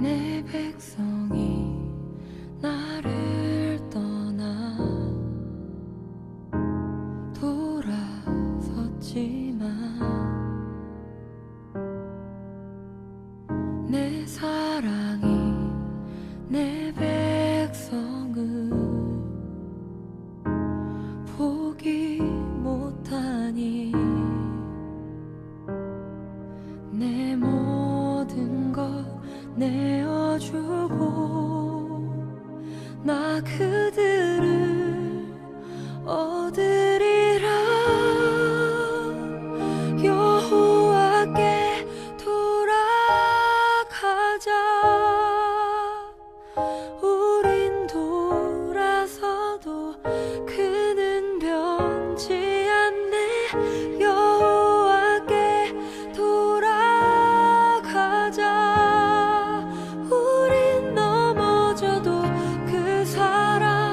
내 백성이 나를 떠나 돌아섰지만 내 사랑이 내 백성을 포기 못하니 내 모든 것 내어주고 나 그들을 얻으리라. 여호와께 돌아가자. 우린 돌아서도 그는 변치 않네. 여호와께 돌아가자. 우린 넘어져도 그 사랑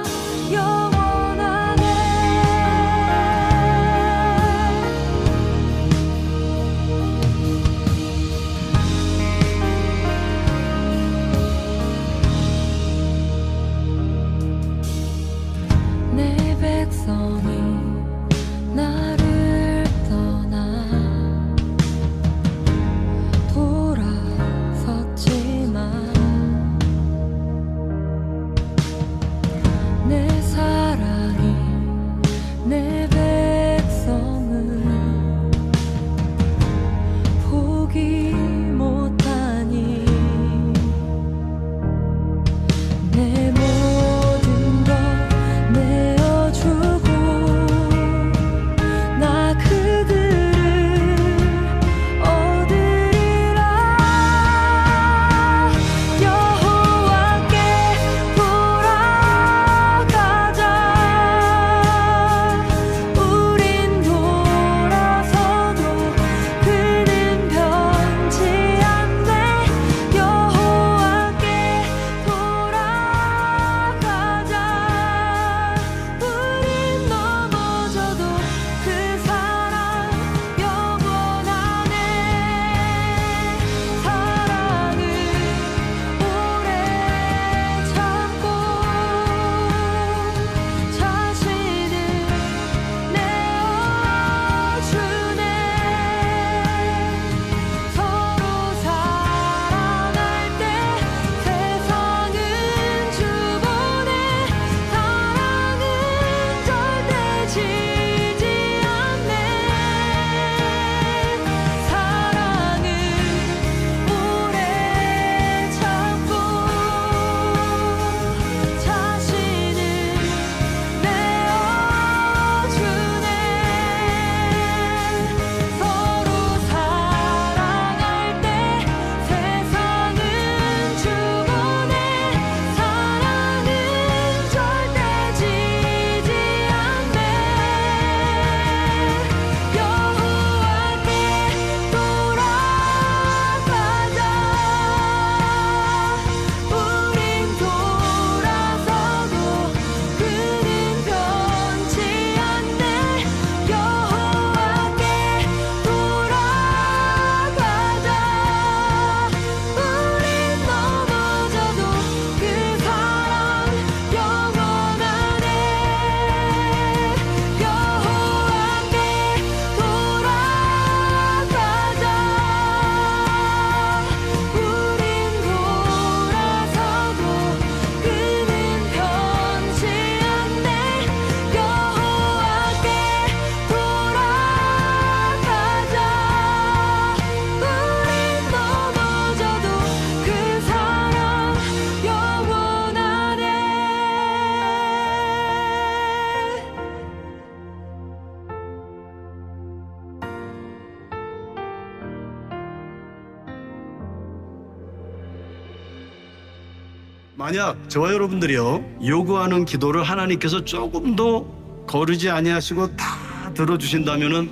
만약 저와 여러분들이요 요구하는 기도를 하나님께서 조금 더 거르지 아니하시고 다 들어주신다면은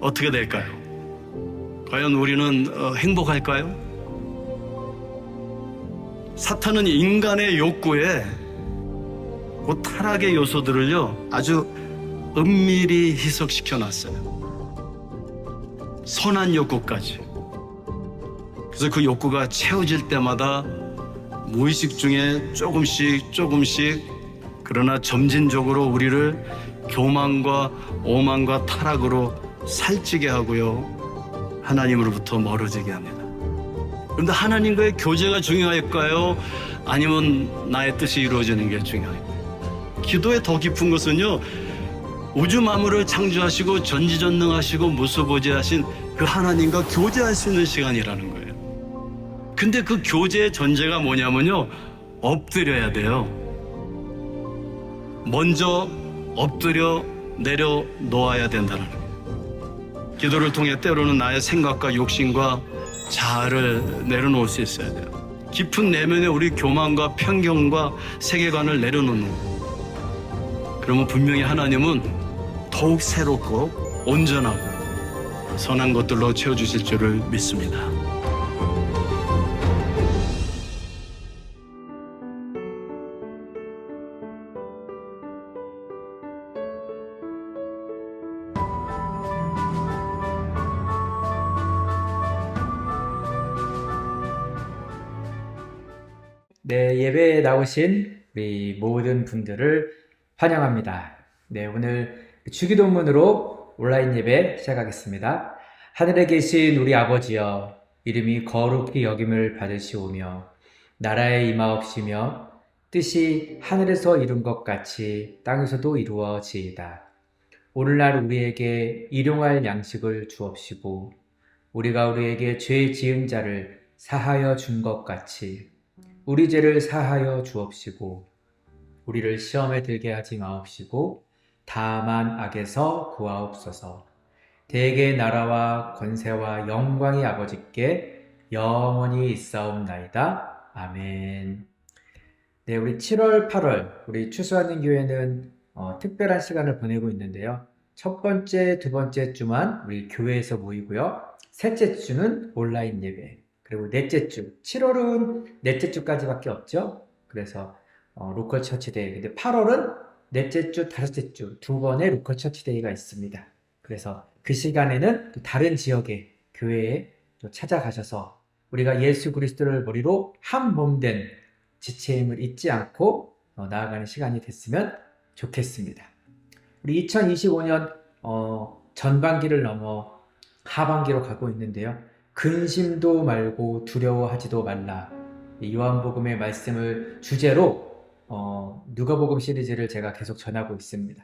어떻게 될까요? 과연 우리는 행복할까요? 사탄은 인간의 욕구에 그 타락의 요소들을요 아주 은밀히 희석시켜 놨어요. 선한 욕구까지. 그래서 그 욕구가 채워질 때마다 무의식 중에 조금씩 그러나 점진적으로 우리를 교만과 오만과 타락으로 살찌게 하고요 하나님으로부터 멀어지게 합니다. 그런데 하나님과의 교제가 중요할까요? 아니면 나의 뜻이 이루어지는 게 중요할까요? 기도의 더 깊은 것은요 우주 만물을 창조하시고 전지전능하시고 무소부지하신 그 하나님과 교제할 수 있는 시간이라는 거예요. 근데 그 교제의 전제가 뭐냐면요 엎드려야 돼요. 먼저 엎드려 내려 놓아야 된다는 거예요. 기도를 통해 때로는 나의 생각과 욕심과 자아를 내려놓을 수 있어야 돼요. 깊은 내면에 우리 교만과 편견과 세계관을 내려놓는 거예요. 그러면 분명히 하나님은 더욱 새롭고 온전하고 선한 것들로 채워주실 줄을 믿습니다. 네, 예배에 나오신 우리 모든 분들을 환영합니다. 네, 오늘 주기도문으로 온라인 예배 시작하겠습니다. 하늘에 계신 우리 아버지여, 이름이 거룩히 여김을 받으시오며, 나라에 임하옵시며, 뜻이 하늘에서 이룬 것 같이 땅에서도 이루어지이다. 오늘날 우리에게 일용할 양식을 주옵시고, 우리가 우리에게 죄 지은 자를 사하여 준 것 같이 우리 죄를 사하여 주옵시고, 우리를 시험에 들게 하지 마옵시고, 다만 악에서 구하옵소서. 대개 나라와 권세와 영광이 아버지께 영원히 있사옵나이다. 아멘. 네, 우리 7월, 8월 우리 추수하는 교회는 특별한 시간을 보내고 있는데요. 첫 번째, 두 번째 주만 우리 교회에서 모이고요. 셋째 주는 온라인 예배. 그리고 넷째 주, 7월은 넷째 주까지밖에 없죠. 그래서 로컬 처치데이. 근데 8월은 넷째 주, 다섯째 주 두 번의 로컬 처치데이가 있습니다. 그래서 그 시간에는 또 다른 지역의 교회에 또 찾아가셔서 우리가 예수 그리스도를 머리로 한 몸 된 지체임을 잊지 않고 나아가는 시간이 됐으면 좋겠습니다. 우리 2025년 전반기를 넘어 하반기로 가고 있는데요. 근심도 말고 두려워하지도 말라. 요한복음의 말씀을 주제로 누가복음 시리즈를 제가 계속 전하고 있습니다.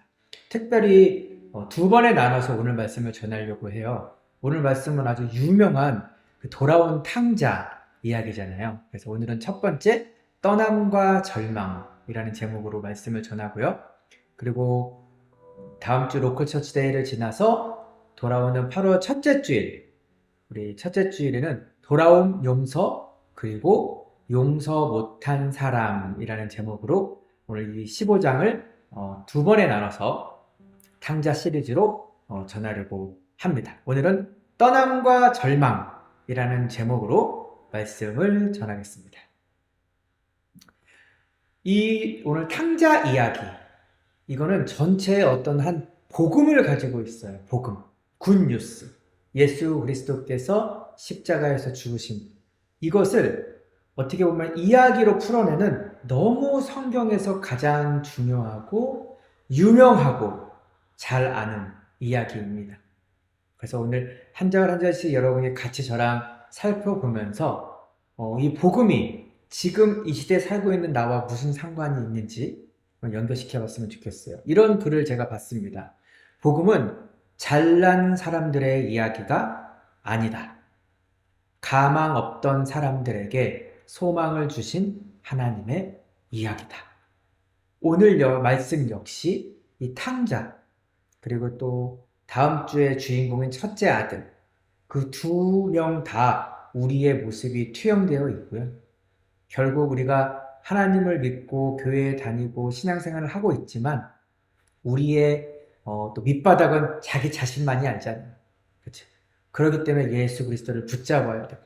특별히 두 번에 나눠서 오늘 말씀을 전하려고 해요. 오늘 말씀은 아주 유명한 그 돌아온 탕자 이야기잖아요. 그래서 오늘은 첫 번째 떠남과 절망이라는 제목으로 말씀을 전하고요. 그리고 다음 주 로컬 처치데이를 지나서 돌아오는 8월 첫째 주일, 우리 첫째 주일에는 돌아옴 용서 그리고 용서 못한 사람이라는 제목으로 오늘 이 15장을 두 번에 나눠서 탕자 시리즈로 전하려고 합니다. 오늘은 떠남과 절망이라는 제목으로 말씀을 전하겠습니다. 이 오늘 탕자 이야기, 이거는 전체의 어떤 한 복음을 가지고 있어요. 복음, 굿뉴스. 예수 그리스도께서 십자가에서 죽으심, 이것을 어떻게 보면 이야기로 풀어내는 너무 성경에서 가장 중요하고 유명하고 잘 아는 이야기입니다. 그래서 오늘 한 절 한 절씩 여러분이 같이 저랑 살펴보면서 이 복음이 지금 이 시대에 살고 있는 나와 무슨 상관이 있는지 연결시켜 봤으면 좋겠어요. 이런 글을 제가 봤습니다. 복음은 잘난 사람들의 이야기가 아니다. 가망 없던 사람들에게 소망을 주신 하나님의 이야기다. 오늘 말씀 역시 이 탕자, 그리고 또 다음 주의 주인공인 첫째 아들, 그 두 명 다 우리의 모습이 투영되어 있고요. 결국 우리가 하나님을 믿고 교회에 다니고 신앙생활을 하고 있지만 우리의 또 밑바닥은 자기 자신만이 알잖아요. 그렇죠? 그렇기 때문에 예수 그리스도를 붙잡아야 돼요.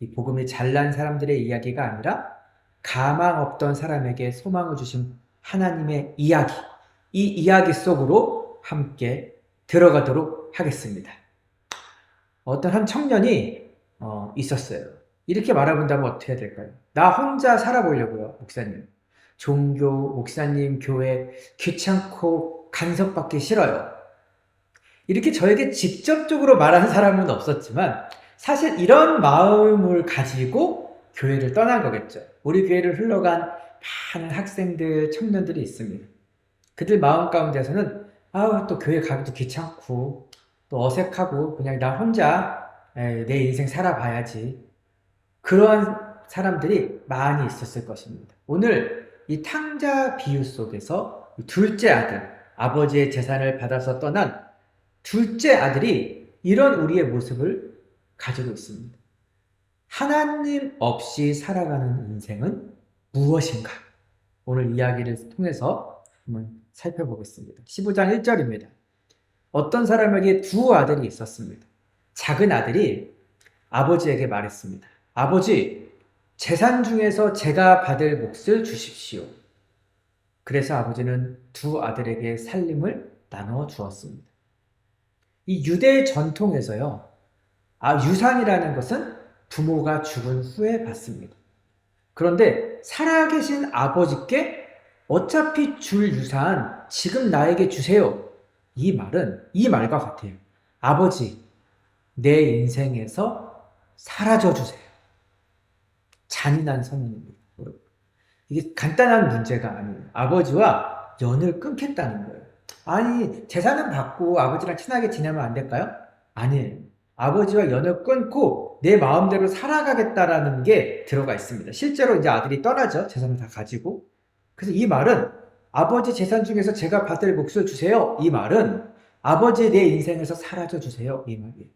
이 복음이 잘난 사람들의 이야기가 아니라 가망 없던 사람에게 소망을 주신 하나님의 이야기, 이 이야기 속으로 함께 들어가도록 하겠습니다. 어떤 한 청년이 있었어요. 이렇게 말해본다면 어떻게 해야 될까요? 나 혼자 살아보려고요, 목사님. 종교, 목사님, 교회 귀찮고 간섭받기 싫어요. 이렇게 저에게 직접적으로 말하는 사람은 없었지만 사실 이런 마음을 가지고 교회를 떠난 거겠죠. 우리 교회를 흘러간 많은 학생들, 청년들이 있습니다. 그들 마음 가운데서는 또 교회 가기도 귀찮고 또 어색하고 그냥 나 혼자 내 인생 살아봐야지. 그러한 사람들이 많이 있었을 것입니다. 오늘 이 탕자 비유 속에서 둘째 아들, 아버지의 재산을 받아서 떠난 둘째 아들이 이런 우리의 모습을 가지고 있습니다. 하나님 없이 살아가는 인생은 무엇인가? 오늘 이야기를 통해서 한번 살펴보겠습니다. 15장 1절입니다. 어떤 사람에게 두 아들이 있었습니다. 작은 아들이 아버지에게 말했습니다. 아버지, 재산 중에서 제가 받을 몫을 주십시오. 그래서 아버지는 두 아들에게 살림을 나눠 주었습니다. 이 유대 전통에서요, 유산이라는 것은 부모가 죽은 후에 받습니다. 그런데 살아계신 아버지께 어차피 줄 유산 지금 나에게 주세요. 이 말은 이 말과 같아요. 아버지, 내 인생에서 사라져 주세요. 잔인한 선언입니다. 이게 간단한 문제가 아니에요. 아버지와 연을 끊겠다는 거예요. 아니, 재산은 받고 아버지랑 친하게 지내면 안 될까요? 아니에요. 아버지와 연을 끊고 내 마음대로 살아가겠다라는 게 들어가 있습니다. 실제로 이제 아들이 떠나죠. 재산을 다 가지고. 그래서 이 말은 아버지 재산 중에서 제가 받을 몫을 주세요. 이 말은 아버지 내 인생에서 사라져 주세요. 이 말이에요.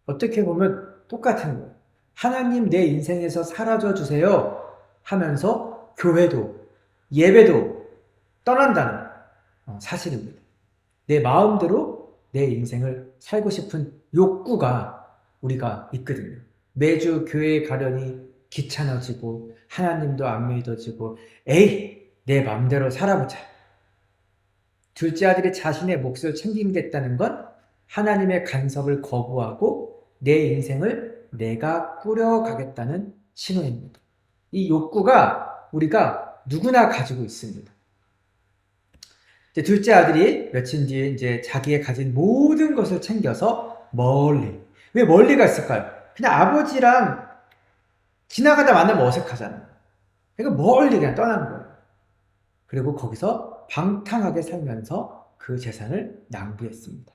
어떻게 보면 똑같은 거예요. 하나님 내 인생에서 사라져 주세요 하면서 교회도 예배도 떠난다는 사실입니다. 내 마음대로 내 인생을 살고 싶은 욕구가 우리가 있거든요. 매주 교회에 가려니 귀찮아지고 하나님도 안 믿어지고 내 마음대로 살아보자. 둘째 아들이 자신의 몫을 챙기겠다는 건 하나님의 간섭을 거부하고 내 인생을 내가 꾸려가겠다는 신호입니다. 이 욕구가 우리가 누구나 가지고 있습니다. 이제 둘째 아들이 며칠 뒤에 이제 자기의 가진 모든 것을 챙겨서 왜 멀리 갔을까요? 그냥 아버지랑 지나가다 만나면 어색하잖아요. 그러니까 멀리 그냥 떠난 거예요. 그리고 거기서 방탕하게 살면서 그 재산을 낭비했습니다.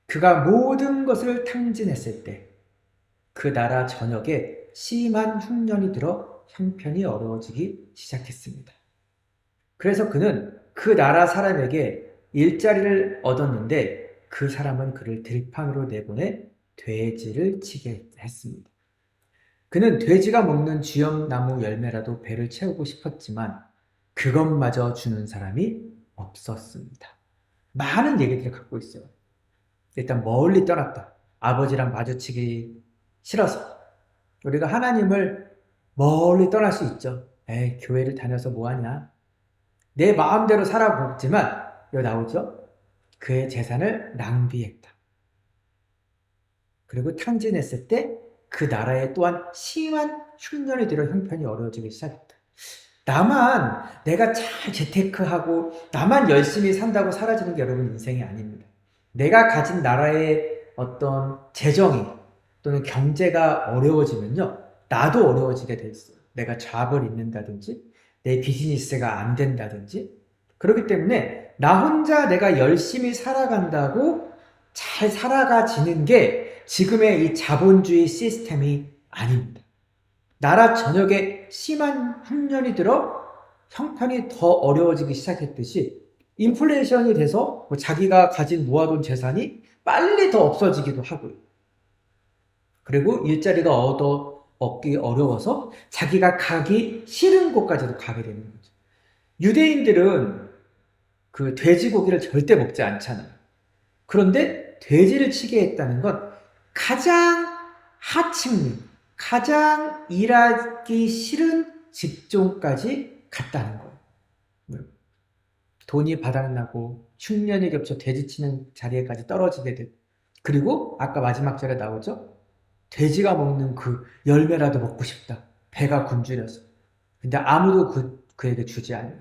그가 모든 것을 탕진했을 때 그 나라 전역에 심한 흉년이 들어 형편이 어려워지기 시작했습니다. 그래서 그는 그 나라 사람에게 일자리를 얻었는데 그 사람은 그를 들판으로 내보내 돼지를 치게 했습니다. 그는 돼지가 먹는 쥐염나무 열매라도 배를 채우고 싶었지만 그것마저 주는 사람이 없었습니다. 많은 얘기들을 갖고 있어요. 일단 멀리 떠났다. 아버지랑 마주치기 싫어서. 우리가 하나님을 멀리 떠날 수 있죠. 교회를 다녀서 뭐하냐. 내 마음대로 살아보지만 여기 나오죠. 그의 재산을 낭비했다. 그리고 탕진했을 때 그 나라에 또한 심한 흉년이 들어 형편이 어려워지기 시작했다. 나만 내가 잘 재테크하고 나만 열심히 산다고 사라지는 게 여러분 인생이 아닙니다. 내가 가진 나라의 어떤 재정이 또는 경제가 어려워지면요, 나도 어려워지게 돼 있어요. 내가 잡을 잃는다든지 내 비즈니스가 안 된다든지. 그렇기 때문에 나 혼자 내가 열심히 살아간다고 잘 살아가지는 게 지금의 이 자본주의 시스템이 아닙니다. 나라 전역에 심한 흉년이 들어 형편이 더 어려워지기 시작했듯이 인플레이션이 돼서 자기가 가진 모아둔 재산이 빨리 더 없어지기도 하고요. 그리고 일자리가 얻기 어려워서 자기가 가기 싫은 곳까지도 가게 되는 거죠. 유대인들은 그 돼지고기를 절대 먹지 않잖아요. 그런데 돼지를 치게 했다는 건 가장 하층민, 가장 일하기 싫은 직종까지 갔다는 거예요. 돈이 바닥나고 흉년이 겹쳐 돼지 치는 자리에까지 떨어지게 되고, 그리고 아까 마지막 절에 나오죠? 돼지가 먹는 그 열매라도 먹고 싶다. 배가 굶주려서. 근데 아무도 그에게 주지 않아요.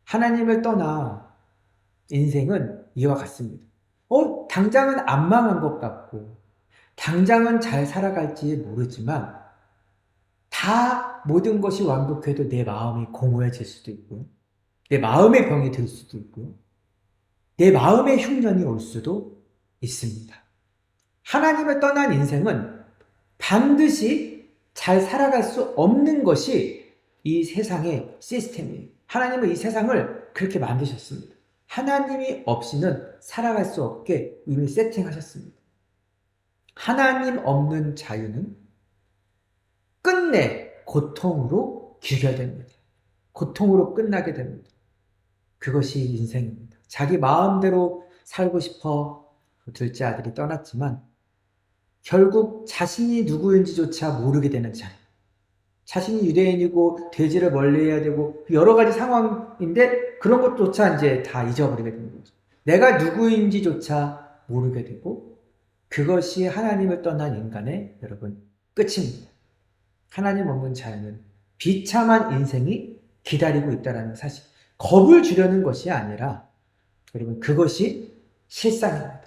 하나님을 떠나 인생은 이와 같습니다. 당장은 안 망한 것 같고, 당장은 잘 살아갈지 모르지만, 다 모든 것이 완벽해도 내 마음이 공허해질 수도 있고요. 내 마음의 병이 들 수도 있고요. 내 마음의 흉년이 올 수도 있습니다. 하나님을 떠난 인생은 반드시 잘 살아갈 수 없는 것이 이 세상의 시스템이에요. 하나님은 이 세상을 그렇게 만드셨습니다. 하나님이 없이는 살아갈 수 없게 이미 세팅하셨습니다. 하나님 없는 자유는 끝내 고통으로 귀결됩니다. 고통으로 끝나게 됩니다. 그것이 인생입니다. 자기 마음대로 살고 싶어 둘째 아들이 떠났지만 결국 자신이 누구인지조차 모르게 되는 자유. 자신이 유대인이고 돼지를 멀리해야 되고 여러 가지 상황인데 그런 것조차 이제 다 잊어버리게 되는 거죠. 내가 누구인지조차 모르게 되고 그것이 하나님을 떠난 인간의 여러분 끝입니다. 하나님 없는 자유는 비참한 인생이 기다리고 있다는 사실. 겁을 주려는 것이 아니라 여러분 그것이 실상입니다.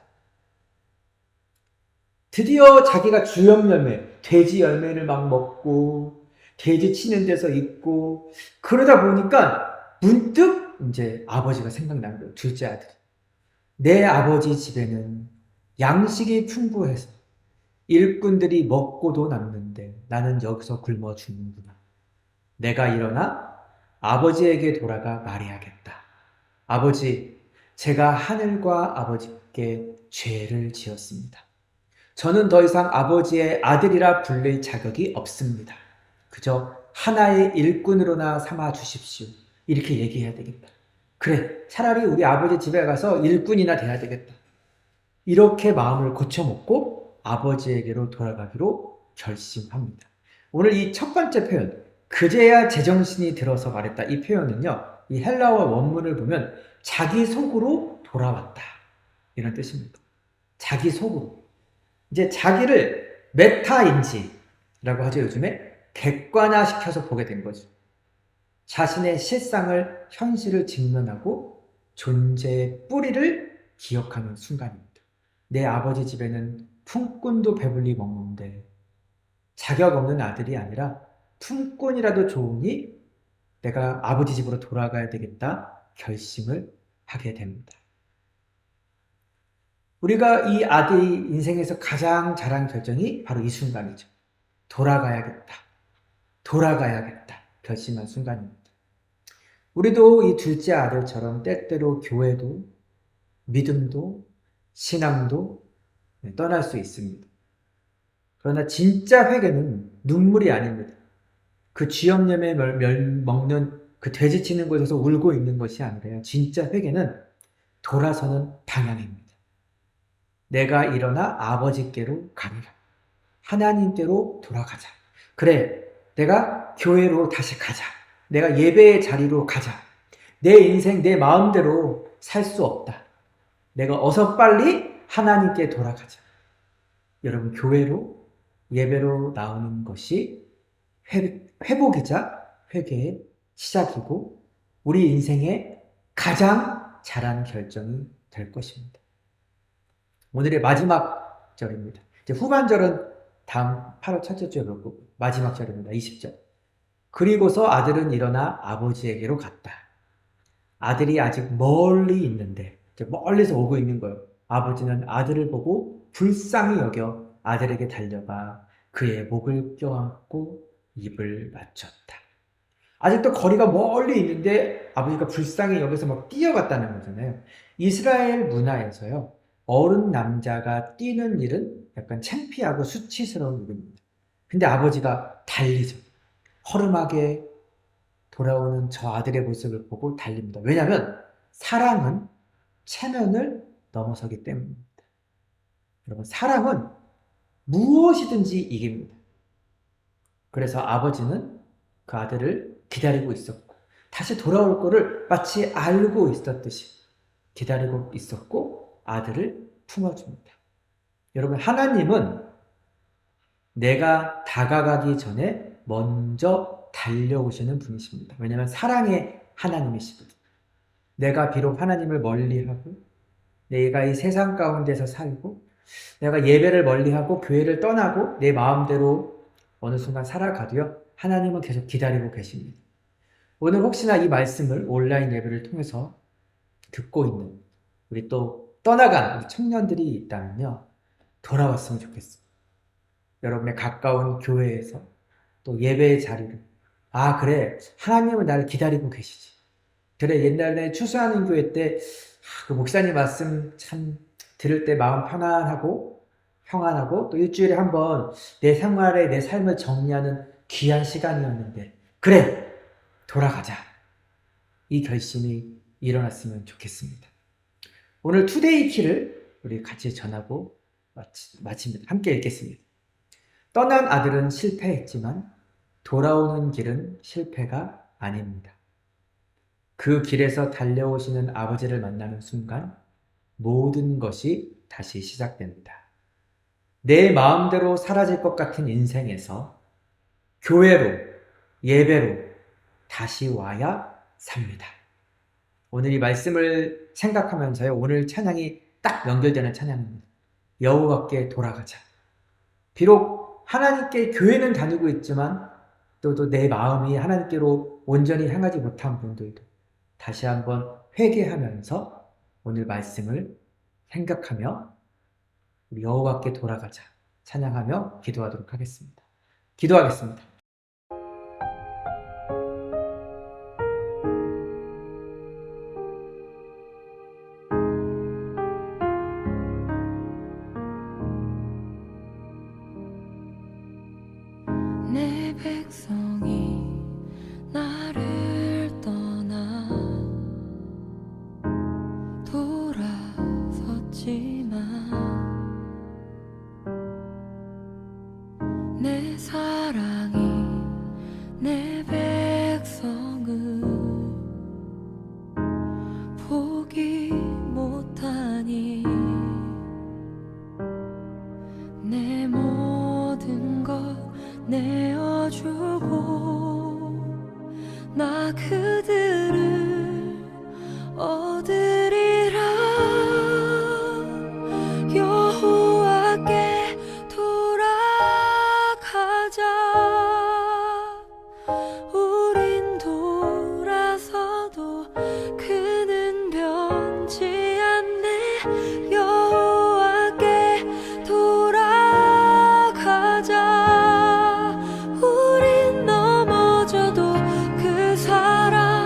드디어 자기가 주염 열매, 돼지 열매를 막 먹고 돼지 치는 데서 있고 그러다 보니까 문득 이제 아버지가 생각난 거예요. 둘째 아들이. 내 아버지 집에는 양식이 풍부해서 일꾼들이 먹고도 남는데 나는 여기서 굶어 죽는구나. 내가 일어나 아버지에게 돌아가 말해야겠다. 아버지, 제가 하늘과 아버지께 죄를 지었습니다. 저는 더 이상 아버지의 아들이라 불릴 자격이 없습니다. 그저 하나의 일꾼으로나 삼아 주십시오. 이렇게 얘기해야 되겠다. 그래, 차라리 우리 아버지 집에 가서 일꾼이나 돼야 되겠다. 이렇게 마음을 고쳐먹고 아버지에게로 돌아가기로 결심합니다. 오늘 이 첫 번째 표현, 그제야 제정신이 들어서 말했다. 이 표현은요, 이 헬라어 원문을 보면 자기 속으로 돌아왔다. 이런 뜻입니다. 자기 속으로. 이제 자기를 메타인지라고 하죠. 요즘에 객관화시켜서 보게 된 거죠. 자신의 실상을, 현실을 직면하고 존재의 뿌리를 기억하는 순간입니다. 내 아버지 집에는 품꾼도 배불리 먹는데 자격 없는 아들이 아니라 품꾼이라도 좋으니 내가 아버지 집으로 돌아가야 되겠다 결심을 하게 됩니다. 우리가 이 아들이 인생에서 가장 잘한 결정이 바로 이 순간이죠. 돌아가야겠다. 결심한 순간입니다. 우리도 이 둘째 아들처럼 때때로 교회도 믿음도 신앙도 떠날 수 있습니다. 그러나 진짜 회개는 눈물이 아닙니다. 그 쥐염염에 먹는 그 돼지 치는 곳에서 울고 있는 것이 아니라요. 진짜 회개는 돌아서는 방향입니다. 내가 일어나 아버지께로 가리라. 하나님께로 돌아가자. 그래, 내가 교회로 다시 가자. 내가 예배의 자리로 가자. 내 인생 내 마음대로 살 수 없다. 내가 어서 빨리 하나님께 돌아가자. 여러분, 교회로 예배로 나오는 것이 회복이자 회개의 시작이고 우리 인생의 가장 잘한 결정이 될 것입니다. 오늘의 마지막 절입니다. 이제 후반절은 다음 8월 첫째 주에 볼 거고 마지막 절입니다. 20절. 그리고서 아들은 일어나 아버지에게로 갔다. 아들이 아직 멀리 있는데 이제 멀리서 오고 있는 거예요. 아버지는 아들을 보고 불쌍히 여겨 아들에게 달려가 그의 목을 껴안고 입을 맞췄다. 아직도 거리가 멀리 있는데 아버지가 불쌍히 여기서 막 뛰어갔다는 거잖아요. 이스라엘 문화에서요, 어른 남자가 뛰는 일은 약간 창피하고 수치스러운 일입니다. 근데 아버지가 달리죠. 허름하게 돌아오는 저 아들의 모습을 보고 달립니다. 왜냐하면 사랑은 체면을 넘어서기 때문입니다. 여러분, 사랑은 무엇이든지 이깁니다. 그래서 아버지는 그 아들을 기다리고 있었고, 다시 돌아올 거를 마치 알고 있었듯이 기다리고 있었고, 아들을 품어줍니다. 여러분, 하나님은 내가 다가가기 전에 먼저 달려오시는 분이십니다. 왜냐하면 사랑의 하나님이시거든요. 내가 비록 하나님을 멀리하고, 내가 이 세상 가운데서 살고, 내가 예배를 멀리하고 교회를 떠나고 내 마음대로 어느 순간 살아가도요, 하나님은 계속 기다리고 계십니다. 오늘 혹시나 이 말씀을 온라인 예배를 통해서 듣고 있는 우리 또 떠나간 우리 청년들이 있다면요, 돌아왔으면 좋겠어요. 여러분의 가까운 교회에서 또 예배의 자리를, 아 그래, 하나님은 나를 기다리고 계시지. 그래, 옛날에 추수하는 교회 때 그 목사님 말씀 참 들을 때 마음 편안하고 평안하고, 또 일주일에 한번 내 생활에 내 삶을 정리하는 귀한 시간이었는데, 그래, 돌아가자. 이 결심이 일어났으면 좋겠습니다. 오늘 투데이 키를 우리 같이 전하고 마칩니다. 함께 읽겠습니다. 떠난 아들은 실패했지만 돌아오는 길은 실패가 아닙니다. 그 길에서 달려오시는 아버지를 만나는 순간 모든 것이 다시 시작됩니다. 내 마음대로 사라질 것 같은 인생에서 교회로, 예배로 다시 와야 삽니다. 오늘 이 말씀을 생각하면서요, 오늘 찬양이 딱 연결되는 찬양입니다. 여호와께 돌아가자. 비록 하나님께 교회는 다니고 있지만 또 내 마음이 하나님께로 온전히 향하지 못한 분들도 다시 한번 회개하면서 오늘 말씀을 생각하며 우리 여호와께 돌아가자 찬양하며 기도하도록 하겠습니다. 기도하겠습니다. 내 백성이 나를 떠나 돌아섰지만 내 사랑이 내 백성을 포기 못하니 내 모든 것 내어주고 나 그들을 얻으리라. 여호와께 돌아가자. 우린 돌아서도 그는 변치 않네. 여호와께 돌아가자. 우린 넘어져도 그 사랑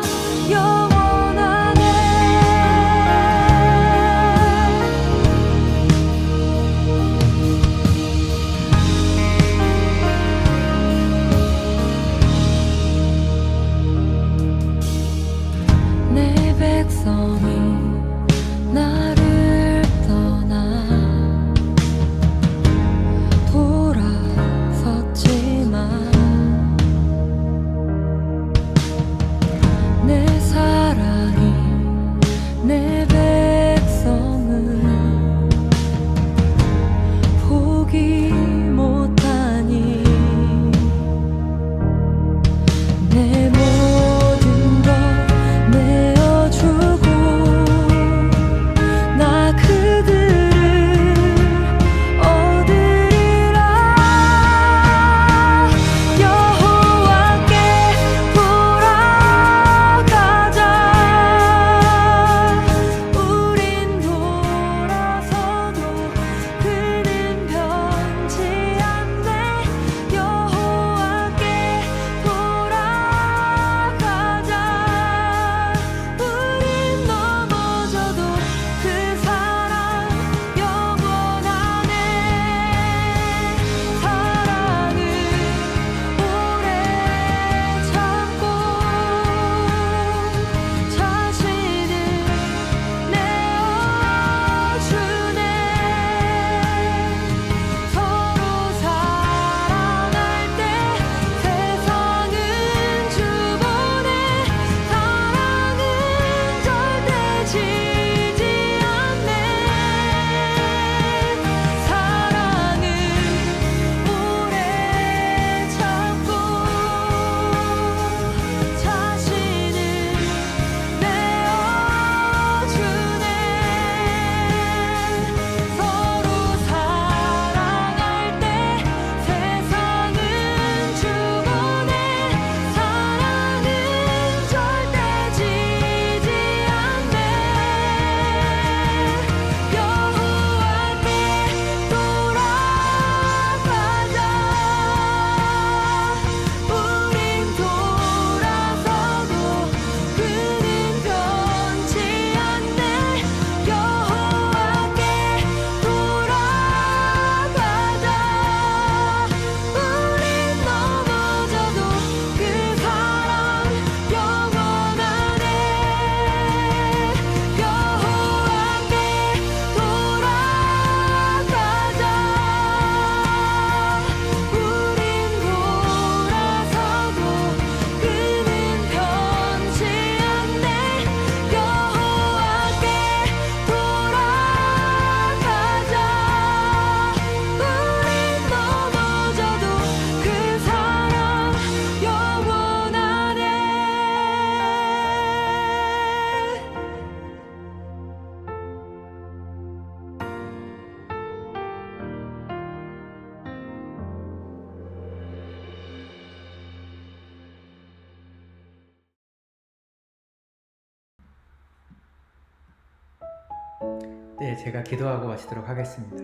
네, 제가 기도하고 마치도록 하겠습니다.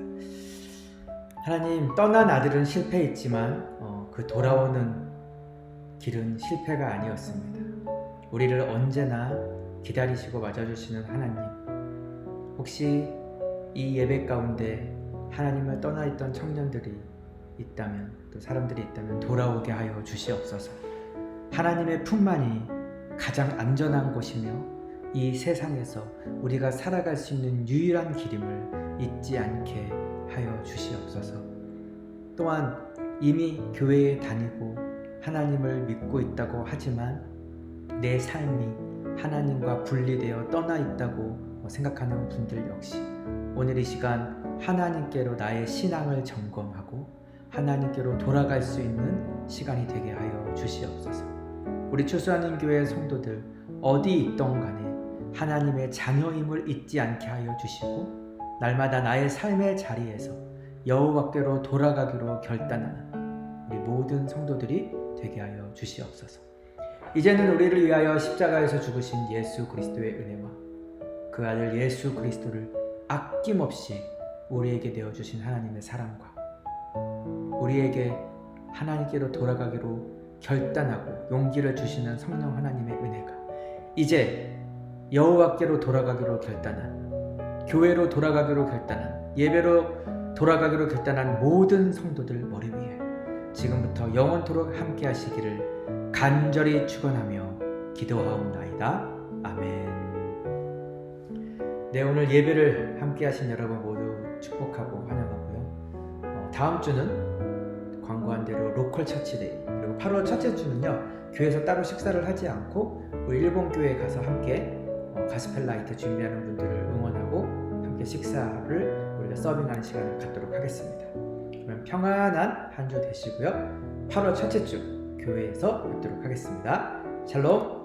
하나님, 떠난 아들은 실패했지만 그 돌아오는 길은 실패가 아니었습니다. 우리를 언제나 기다리시고 맞아주시는 하나님, 혹시 이 예배 가운데 하나님을 떠나 있던 청년들이 있다면, 또 사람들이 있다면 돌아오게 하여 주시옵소서. 하나님의 품만이 가장 안전한 곳이며 이 세상에서 우리가 살아갈 수 있는 유일한 길임을 잊지 않게 하여 주시옵소서. 또한 이미 교회에 다니고 하나님을 믿고 있다고 하지만 내 삶이 하나님과 분리되어 떠나 있다고 생각하는 분들 역시 오늘 이 시간 하나님께로 나의 신앙을 점검하고 하나님께로 돌아갈 수 있는 시간이 되게 하여 주시옵소서. 우리 추수하는 교회 성도들 어디 있던 간에 하나님의 자녀임을 잊지 않게 하여 주시고 날마다 나의 삶의 자리에서 여호와께로 돌아가기로 결단하는 우리 모든 성도들이 되게 하여 주시옵소서. 이제는 우리를 위하여 십자가에서 죽으신 예수 그리스도의 은혜와 그 아들 예수 그리스도를 아낌없이 우리에게 내어주신 하나님의 사랑과 우리에게 하나님께로 돌아가기로 결단하고 용기를 주시는 성령 하나님의 은혜가 이제 여호와께로 돌아가기로 결단한, 교회로 돌아가기로 결단한, 예배로 돌아가기로 결단한 모든 성도들 머리 위에 지금부터 영원토록 함께 하시기를 간절히 축원하며 기도하옵나이다. 아멘. 네, 오늘 예배를 함께 하신 여러분 모두 축복하고 환영하고요. 다음 주는 광고한 대로 로컬 처치데이, 그리고 8월 첫째 주는요, 교회에서 따로 식사를 하지 않고 우리 일본 교회에 가서 함께 가스펠 라이트 준비하는 분들을 응원하고 함께 식사를 우리가 서빙하는 시간을 갖도록 하겠습니다. 그럼 평안한 한 주 되시고요. 8월 첫째 주 교회에서 뵙도록 하겠습니다. 샬롬.